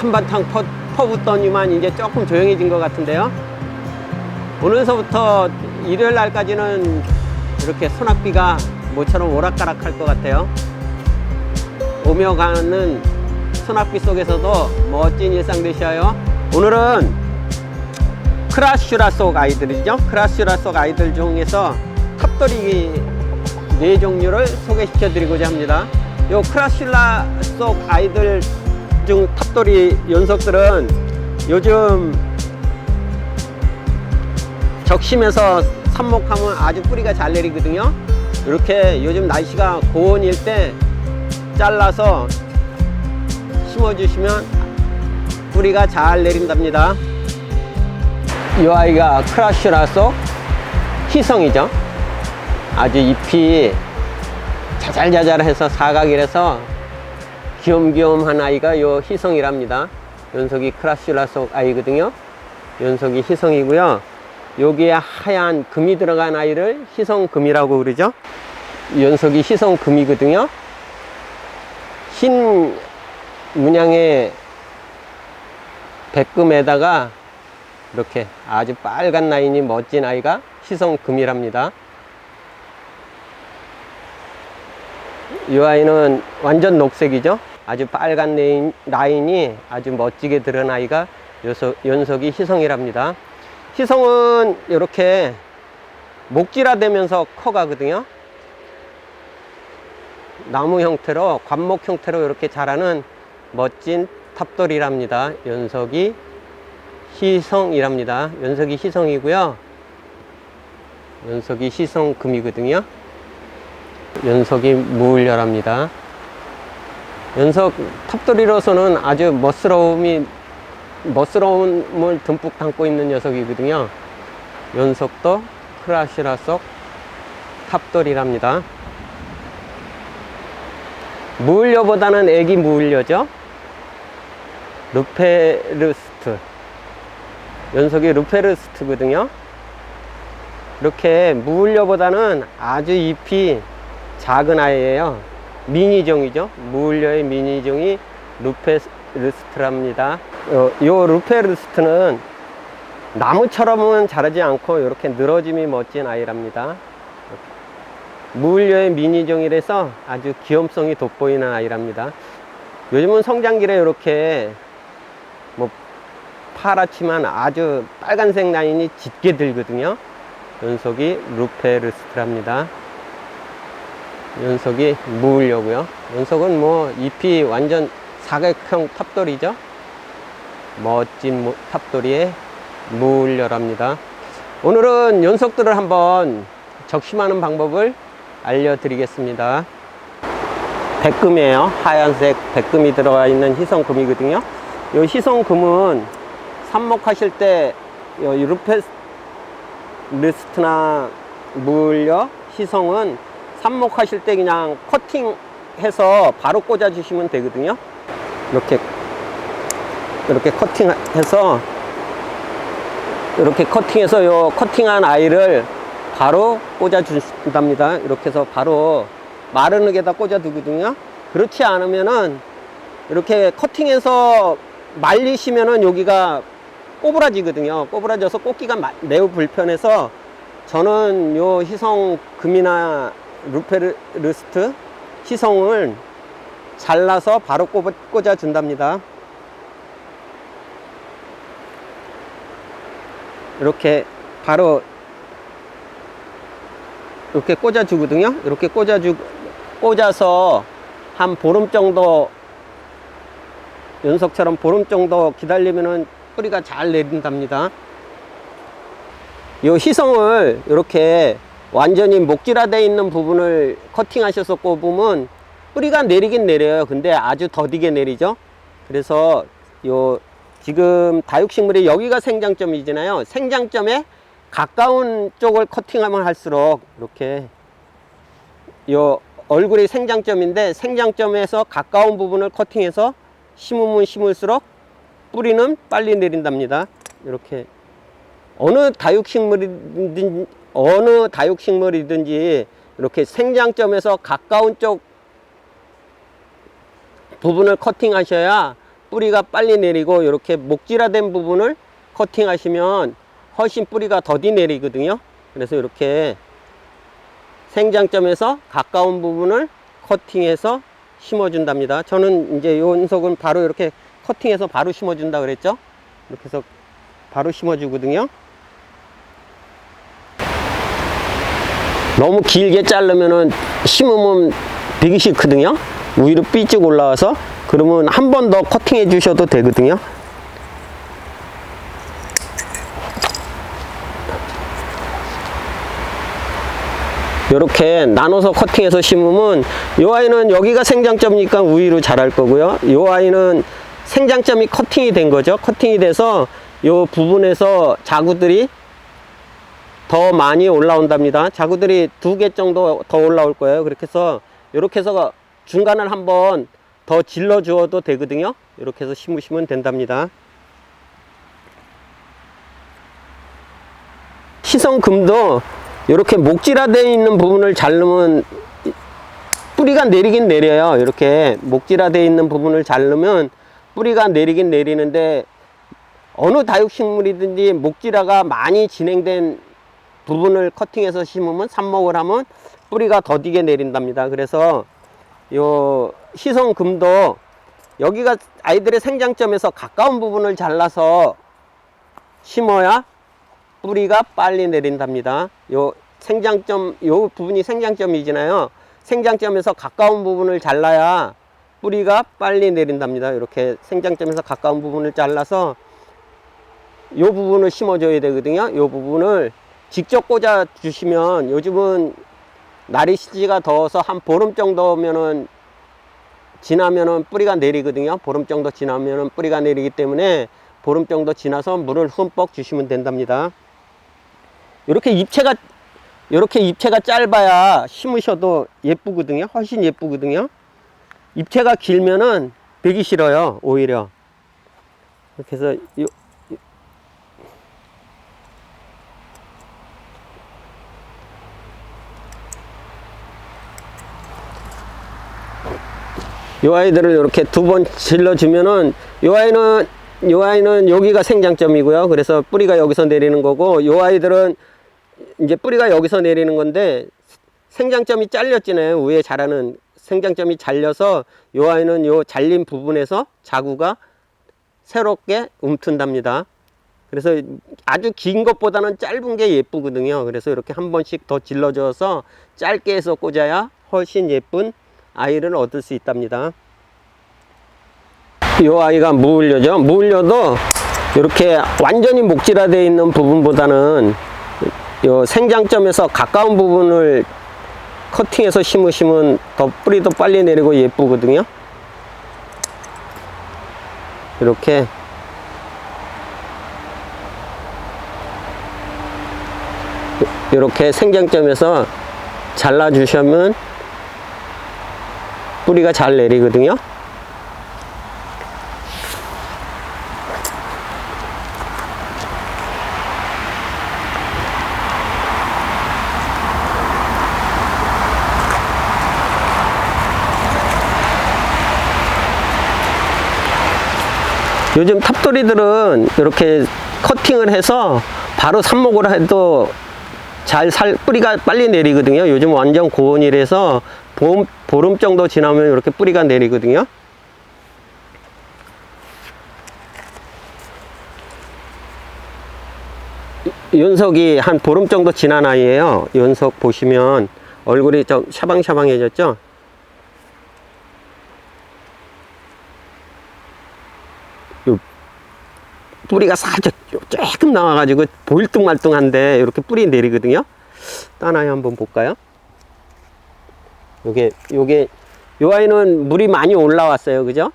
한바탕 퍼붓더니만 이제 조금 조용해진 것 같은데요. 오늘서부터 일요일 날까지는 이렇게 소낙비가 모처럼 오락가락 할 것 같아요. 오며 가는 소낙비 속에서도 멋진 일상 되셔요. 오늘은 크라슈라 속 아이들이죠. 크라슈라 속 아이들 중에서 탑돌이 4종류를 소개시켜 드리고자 합니다. 요 크라슈라 속 아이들 중 탑돌이 연속들은 요즘 적심에서 삽목하면 아주 뿌리가 잘 내리거든요. 이렇게 요즘 날씨가 고온일 때 잘라서 심어주시면 뿌리가 잘 내린답니다. 이 아이가 크라슈라 속 희성이죠. 아주 잎이 자잘자잘해서 사각이라서 귀염귀염한 아이가 요 희성이랍니다. 연속이 크라슈라 속 아이거든요. 연속이 희성이고요. 여기에 하얀 금이 들어간 아이를 희성금이라고 그러죠. 연속이 희성금이거든요. 흰 문양의 백금에다가 이렇게 아주 빨간 라인이 멋진 아이가 희성금이랍니다. 이 아이는 완전 녹색이죠. 아주 빨간 라인이 아주 멋지게 들은 아이가 연속이 희성이랍니다. 희성은 이렇게 목질화되면서 커가거든요. 나무 형태로, 관목 형태로 이렇게 자라는 멋진 탑돌이랍니다. 연속이 희성이랍니다. 연속이 희성이고요. 연속이 희성금이거든요. 연속이 무울열합니다. 연속 탑돌이로서는 아주 멋스러움을 듬뿍 담고 있는 녀석이거든요. 연속도 크라슈라 속 탑돌이랍니다. 무울려보다는 애기 무울려죠. 루페르스트. 연속이 루페르스트거든요. 이렇게 무울려보다는 아주 잎이 작은 아이예요. 미니종이죠. 무울려의 미니종이 루페르스트랍니다. 요 루페르스트는 나무처럼은 자라지 않고 이렇게 늘어짐이 멋진 아이랍니다. 무울려의 미니종이라서 아주 귀염성이 돋보이는 아이랍니다. 요즘은 성장기에 이렇게 뭐 파랗지만 아주 빨간색 라인이 짙게 들거든요. 연속이 루페르스트랍니다. 연속이 무울려고요. 연속은 뭐 잎이 완전 사각형 탑돌이죠. 멋진 탑돌이의 무울려랍니다. 오늘은 연속들을 한번 적심하는 방법을 알려드리겠습니다. 백금이에요. 하얀색 백금이 들어가 있는 희성금이거든요. 이 희성금은 삽목하실 때 루페르스트나 무울려, 희성은 삽목하실 때 그냥 커팅해서 바로 꽂아 주시면 되거든요. 이렇게 커팅해서 요 커팅한 아이를 바로 꽂아 준답니다. 이렇게 해서 바로 마른 흙에다 꽂아 두거든요. 그렇지 않으면은 이렇게 커팅해서 말리시면은 여기가 꼬부라지거든요. 꼬부라져서 꽂기가 매우 불편해서 저는 요 희성금이나 루페르스트 희성을 잘라서 바로 꽂아 준답니다. 이렇게 바로 이렇게 꽂아 주거든요. 이렇게 꽂아서 한 보름 정도, 연속처럼 보름 정도 기다리면은 뿌리가 잘 내린답니다. 이 희성을 이렇게 완전히 목질화되어 있는 부분을 커팅하셔서 꼽으면 뿌리가 내리긴 내려요. 근데 아주 더디게 내리죠. 그래서 요 지금 다육식물이 여기가 생장점이잖아요. 생장점에 가까운 쪽을 커팅하면 할수록 이렇게 요 얼굴이 생장점인데 생장점에서 가까운 부분을 커팅해서 심으면 심을수록 뿌리는 빨리 내린답니다. 이렇게 어느 다육식물이든지 이렇게 생장점에서 가까운 쪽 부분을 커팅하셔야 뿌리가 빨리 내리고 이렇게 목질화된 부분을 커팅하시면 훨씬 뿌리가 더디 내리거든요. 그래서 이렇게 생장점에서 가까운 부분을 커팅해서 심어준답니다. 저는 이제 요 연석은 바로 이렇게 커팅해서 바로 심어준다 그랬죠. 이렇게 해서 바로 심어주거든요. 너무 길게 자르면은 심으면 되기 싫거든요. 위로 삐쭉 올라와서. 그러면 한 번 더 커팅해 주셔도 되거든요. 이렇게 나눠서 커팅해서 심으면 이 아이는 여기가 생장점이니까 우위로 자랄 거고요. 이 아이는 생장점이 커팅이 된 거죠. 커팅이 돼서 이 부분에서 자구들이 더 많이 올라온답니다. 자구들이 2개 정도 더 올라올 거예요. 그렇게 해서 이렇게 해서 중간을 한번 더 질러 주어도 되거든요. 이렇게 해서 심으시면 된답니다. 시성금도 이렇게 목질화되어 있는 부분을 자르면 뿌리가 내리긴 내려요. 이렇게 목질화되어 있는 부분을 자르면 뿌리가 내리긴 내리는데 어느 다육식물이든지 목질화가 많이 진행된 부분을 커팅해서 심으면 삽목을 하면 뿌리가 더디게 내린답니다. 그래서 요 시성금도 여기가 아이들의 생장점에서 가까운 부분을 잘라서 심어야 뿌리가 빨리 내린답니다. 요 생장점, 요 부분이 생장점이잖아요. 생장점에서 가까운 부분을 잘라야 뿌리가 빨리 내린답니다. 이렇게 생장점에서 가까운 부분을 잘라서 요 부분을 심어줘야 되거든요. 요 부분을 직접 꽂아 주시면, 요즘은 날씨가 더워서 한 보름 정도면은 지나면은 뿌리가 내리거든요. 보름 정도 지나면은 뿌리가 내리기 때문에 보름 정도 지나서 물을 흠뻑 주시면 된답니다. 이렇게 입체가 짧아야 심으셔도 예쁘거든요. 훨씬 예쁘거든요. 입체가 길면은 되기 싫어요. 오히려. 이렇게 해서 요 아이들을 이렇게 2번 질러주면은 요 아이는 여기가 생장점이고요. 그래서 뿌리가 여기서 내리는 거고, 요 아이들은 이제 뿌리가 여기서 내리는 건데 생장점이 잘렸잖아요. 위에 자라는 생장점이 잘려서 요 아이는 요 잘린 부분에서 자구가 새롭게 움튼답니다. 그래서 아주 긴 것보다는 짧은 게 예쁘거든요. 그래서 이렇게 한 번씩 더 질러줘서 짧게 해서 꽂아야 훨씬 예쁜 아이를 얻을 수 있답니다. 이 아이가 무울려죠. 무울려도 이렇게 완전히 목질화되어 있는 부분보다는 요 생장점에서 가까운 부분을 커팅해서 심으시면 더 뿌리도 빨리 내리고 예쁘거든요. 이렇게 생장점에서 잘라주시면 뿌리가 잘 내리거든요. 요즘 탑돌이들은 이렇게 커팅을 해서 바로 삽목을 해도 뿌리가 빨리 내리거든요. 요즘 완전 고온이라서 보름 정도 지나면 이렇게 뿌리가 내리거든요. 연석이 한 보름 정도 지난 아이예요. 연석 보시면 얼굴이 좀 샤방샤방해졌죠. 뿌리가 살짝 조금 나와가지고 보일뚱말뚱한데 이렇게 뿌리 내리거든요. 딴 아이 한번 볼까요? 요 아이는 물이 많이 올라왔어요. 그죠?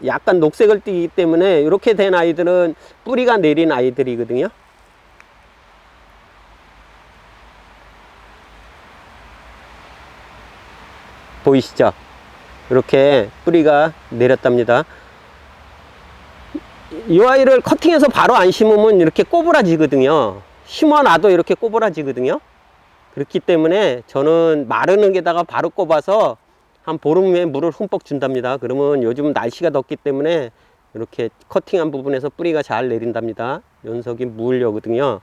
약간 녹색을 띠기 때문에 이렇게 된 아이들은 뿌리가 내린 아이들이거든요. 보이시죠? 이렇게 뿌리가 내렸답니다. 이 아이를 커팅해서 바로 안 심으면 이렇게 꼬부라지거든요. 심어놔도 이렇게 꼬부라지거든요. 그렇기 때문에 저는 마르는 게다가 바로 꼽아서 한 보름 후에 물을 흠뻑 준답니다. 그러면 요즘 날씨가 덥기 때문에 이렇게 커팅한 부분에서 뿌리가 잘 내린답니다. 연석이 무을려거든요.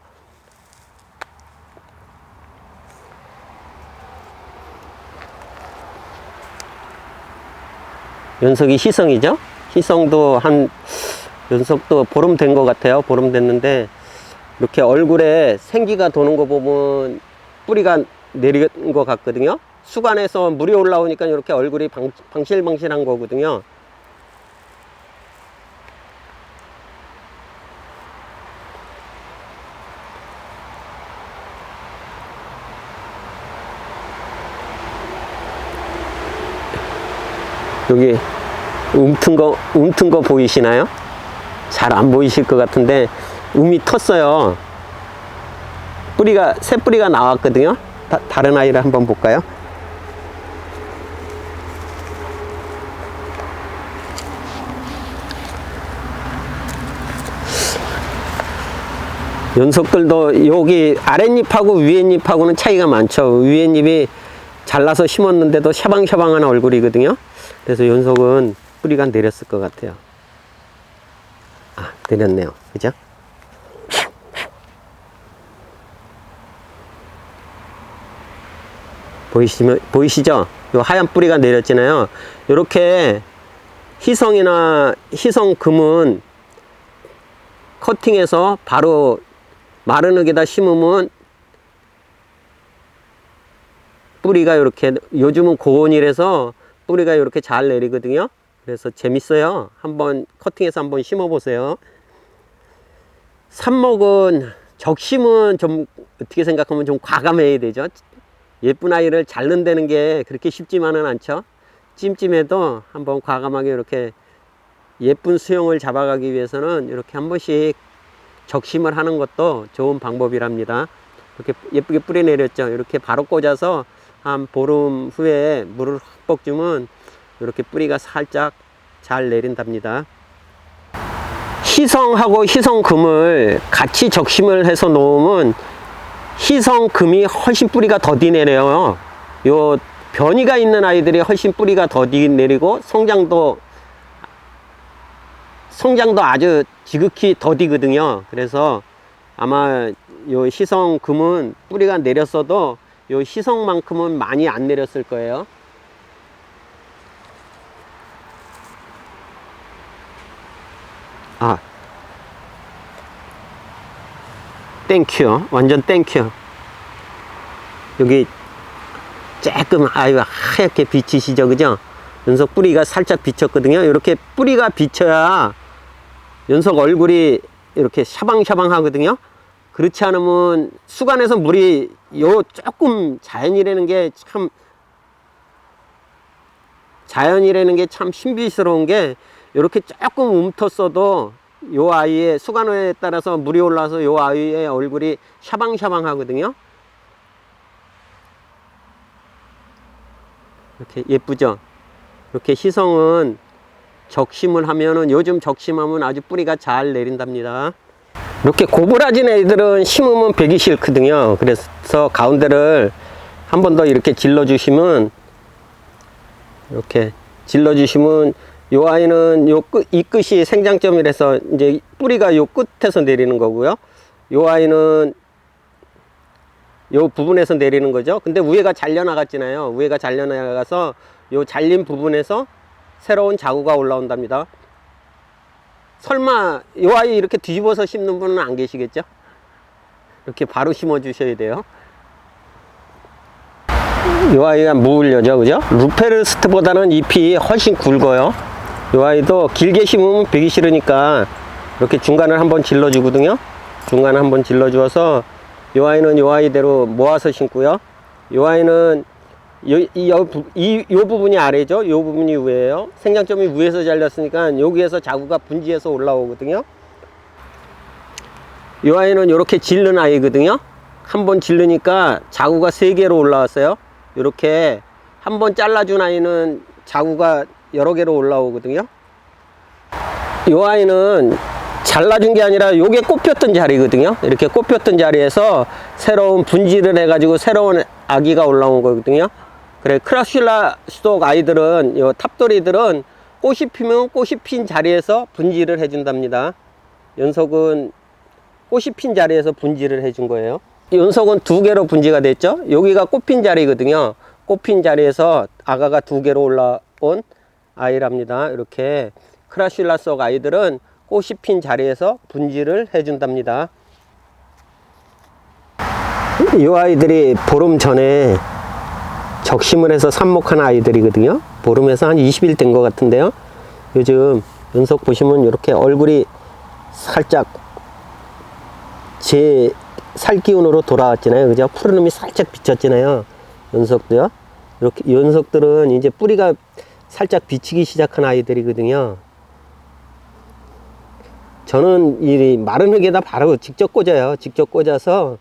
연석이 희성이죠. 희성도 연석도 보름 된 것 같아요. 보름 됐는데 이렇게 얼굴에 생기가 도는 거 보면 뿌리가 내린 것 같거든요. 수관에서 물이 올라오니까 이렇게 얼굴이 방실방실한 거거든요. 여기 움튼 거 보이시나요? 잘 안 보이실 것 같은데 움이 텄어요. 새 뿌리가 나왔거든요. 다른 아이를 한번 볼까요? 연석들도 여기 아랫잎하고 위에잎하고는 차이가 많죠. 위에잎이 잘라서 심었는데도 샤방샤방한 얼굴이거든요. 그래서 연석은 뿌리가 내렸을 것 같아요. 아, 내렸네요. 그죠? 보이시죠? 요 하얀 뿌리가 내렸잖아요. 요렇게 희성금은 커팅해서 바로 마른 흙에다 심으면 뿌리가 이렇게, 요즘은 고온이라서 뿌리가 이렇게 잘 내리거든요. 그래서 재밌어요. 한번 커팅해서 한번 심어 보세요. 삽목은 적심은 좀 어떻게 생각하면 좀 과감해야 되죠. 예쁜 아이를 자른다는 게 그렇게 쉽지만은 않죠. 찜찜해도 한번 과감하게 이렇게 예쁜 수영을 잡아가기 위해서는 이렇게 한 번씩 적심을 하는 것도 좋은 방법이랍니다. 이렇게 예쁘게 뿌리 내렸죠. 이렇게 바로 꽂아서 한 보름 후에 물을 흠뻑 주면 이렇게 뿌리가 살짝 잘 내린답니다. 희성하고 희성금을 같이 적심을 해서 놓으면 희성금이 훨씬 뿌리가 더디 내려요. 요 변이가 있는 아이들이 훨씬 뿌리가 더디 내리고 성장도 아주 지극히 더디거든요. 그래서 아마 요 희성금은 뿌리가 내렸어도 요 희성만큼은 많이 안 내렸을 거예요. 아, 땡큐. 완전 땡큐. 여기 조금 아유 하얗게 비치시죠, 그죠? 연석 뿌리가 살짝 비쳤거든요. 이렇게 뿌리가 비쳐야 연석 얼굴이 이렇게 샤방샤방 하거든요. 그렇지 않으면 수관에서 물이 조금 자연이라는 게 참 신비스러운 게 이렇게 조금 움텄어도 요 아이의 수관에 따라서 물이 올라서 요 아이의 얼굴이 샤방샤방 하거든요. 이렇게 예쁘죠? 이렇게 희성은 적심을 하면은, 요즘 적심하면 아주 뿌리가 잘 내린답니다. 이렇게 고부라진 애들은 심으면 배기 싫거든요. 그래서 가운데를 한 번 더 이렇게 질러주시면, 이렇게 질러주시면 요 아이는 이 끝이 생장점이라서 이제 뿌리가 요 끝에서 내리는 거고요. 요 아이는 요 부분에서 내리는 거죠. 근데 위에가 잘려나갔잖아요. 위에가 잘려나가서 요 잘린 부분에서 새로운 자구가 올라온답니다. 설마 요 아이 이렇게 뒤집어서 심는 분은 안 계시겠죠? 이렇게 바로 심어 주셔야 돼요. 요 아이가 무을려죠, 그죠? 루페르스트보다는 잎이 훨씬 굵어요. 요 아이도 길게 심으면 배기 싫으니까 이렇게 중간을 한번 질러 주거든요. 중간을 한번 질러 주어서 요 아이는 요 아이대로 모아서 심고요. 요 아이는 요 부분이 아래죠. 요 부분이 위에요. 생장점이 위에서 잘렸으니까 여기에서 자구가 분지해서 올라오거든요. 요 아이는 이렇게 질른 아이거든요. 한번 질르니까 자구가 3개로 올라왔어요. 이렇게 한번 잘라준 아이는 자구가 여러 개로 올라오거든요. 요 아이는 잘라준 게 아니라 요게 꼽혔던 자리거든요. 이렇게 꼽혔던 자리에서 새로운 분지를 해가지고 새로운 아기가 올라온 거거든요. 그래, 크라슐라 수독 아이들은, 요 탑돌이들은 꽃이 피면 꽃이 핀 자리에서 분지를 해준답니다. 연속은 꽃이 핀 자리에서 분지를 해준 거예요. 연속은 2개로 분지가 됐죠. 여기가 꽃핀 자리거든요. 꽃핀 자리에서 아가가 2개로 올라온 아이랍니다. 이렇게 크라슐라 속 아이들은 꽃이 핀 자리에서 분지를 해준답니다. 이 아이들이 보름 전에 적심을 해서 삽목한 아이들이거든요. 보름에서 한 20일 된 것 같은데요. 요즘 연속 보시면 이렇게 얼굴이 살짝 제 살 기운으로 돌아왔잖아요. 그죠? 푸르름이 살짝 비쳤잖아요. 연속도요. 이렇게 연속들은 이제 뿌리가 살짝 비치기 시작한 아이들이거든요. 저는 이 마른 흙에다 바로 직접 꽂아요. 직접 꽂아서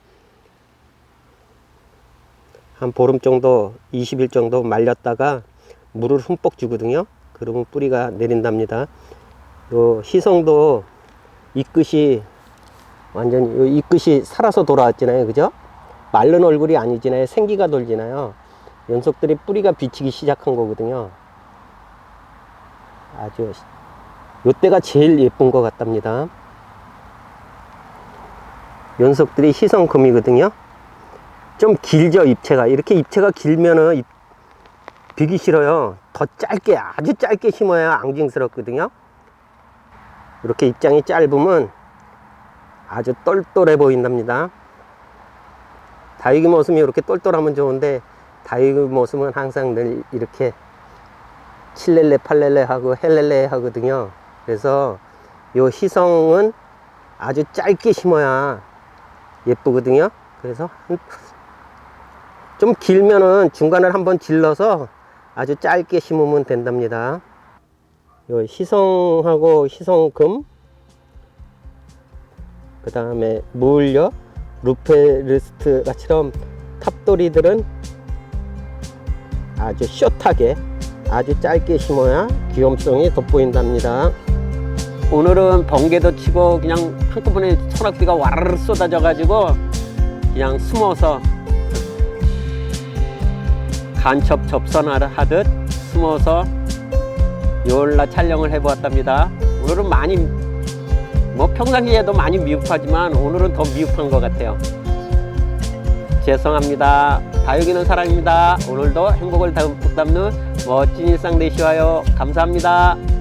한 보름 정도, 20일 정도 말렸다가 물을 흠뻑 주거든요. 그러면 뿌리가 내린답니다. 요 희성도 잎끝이 완전히 요 잎끝이 살아서 돌아왔잖아요. 그죠? 마른 얼굴이 아니잖아요. 생기가 돌잖아요. 연속들이 뿌리가 비치기 시작한 거거든요. 아주 요때가 제일 예쁜 것 같답니다. 연속들이 희성금이거든요. 좀 길죠, 입체가. 이렇게 입체가 길면은 비기 싫어요. 더 짧게, 아주 짧게 심어야 앙증스럽거든요. 이렇게 입장이 짧으면 아주 똘똘해 보인답니다. 다육이 모습이 이렇게 똘똘하면 좋은데, 다육이 모습은 항상 늘 이렇게 7렐레, 8렐레 하고 헬렐레 하거든요. 그래서 요 희성은 아주 짧게 심어야 예쁘거든요. 그래서 좀 길면은 중간을 한번 질러서 아주 짧게 심으면 된답니다. 요 희성하고 희성금, 그 다음에 무울려, 루페르스트가처럼 탑돌이들은 아주 숏하게 아주 짧게 심어야 귀염성이 돋보인답니다. 오늘은 번개도 치고 그냥 한꺼번에 소낙비가 와르르 쏟아져 가지고 그냥 숨어서 간첩 접선하듯 숨어서 요일날 촬영을 해 보았답니다. 오늘은 많이 평상시에도 많이 미흡하지만 오늘은 더 미흡한 것 같아요. 죄송합니다. 다육이는 사랑입니다. 오늘도 행복을 담는 멋진 일상 되시와요. 감사합니다.